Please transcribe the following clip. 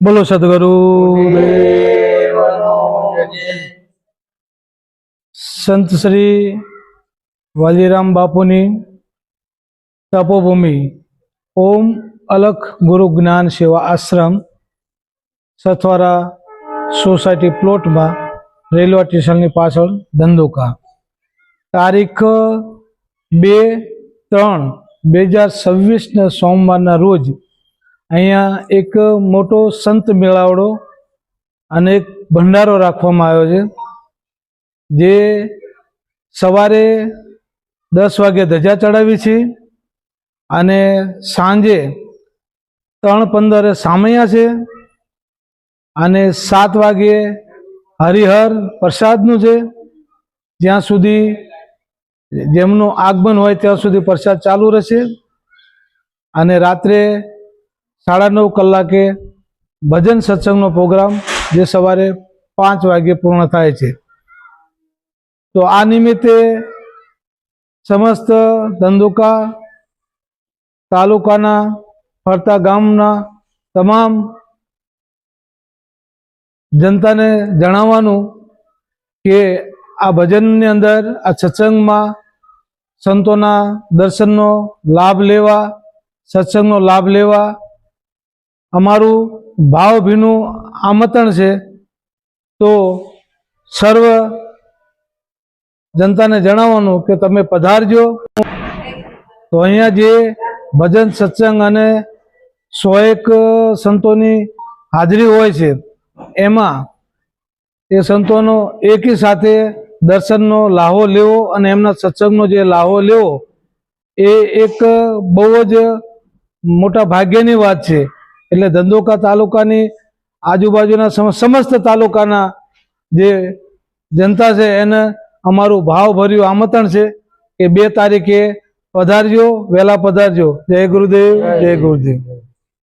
बोलो सदगुरु संत श्री वालीराम बापूनी तपोभूमि ओम अलख गुरु ज्ञान सेवा आश्रम सथवारा सोसायटी प्लॉट में रेलवे स्टेशन पाछळ धंधोका तारीख 2-3-2026 सोमवार रोज अहींया एक मोटो संत मेळावड़ो अने एक भंडारो राखवामां आव्यो छे। जे सवारे 10 वागे धजा चढ़ावी छे अने सांजे 3:15 सामैया छे अने 7 वागे हरिहर प्रसादनुं छे। ज्यां सुधी जेमनुं आगमन होय त्यां सुधी प्रसाद चालू रहेशे अने रात्रे 9:30 कलाके भजन सत्संगनो प्रोग्राम जे सवारे 5 वागे पूर्ण थाय छे। तो आ निमित्ते समस्त धंधोका तालुकाना फरता गामना तमाम जनताने जणाववानुं के आ भजननी अंदर आ सत्संगमां संतोना दर्शननो लाभ लेवा सत्संगनो लाभ लेवा अमारू भावभीनु आमंत्रण छे। तो सर्व जनताने जणाववानुं के तमे पधारजो। तो अहींया जे भजन सत्संग अने 101 संतोनी हाजरी होय छे एमां ए संतोनो एकी साथे दर्शननो लाहो लेवो अने एमना सत्संगनो जे लाहो लेवो ए एक बहु ज मोटा भाग्यनी वात छे। એટલે ધંધોકા તાલુકાની આજુબાજુના સમસ્ત તાલુકાના જે જનતા છે એને અમારું ભાવભર્યું આમંત્રણ છે કે 2 તારીખે પધારજો, વહેલા પધારજો। જય ગુરુદેવ, જય ગુરુદેવ।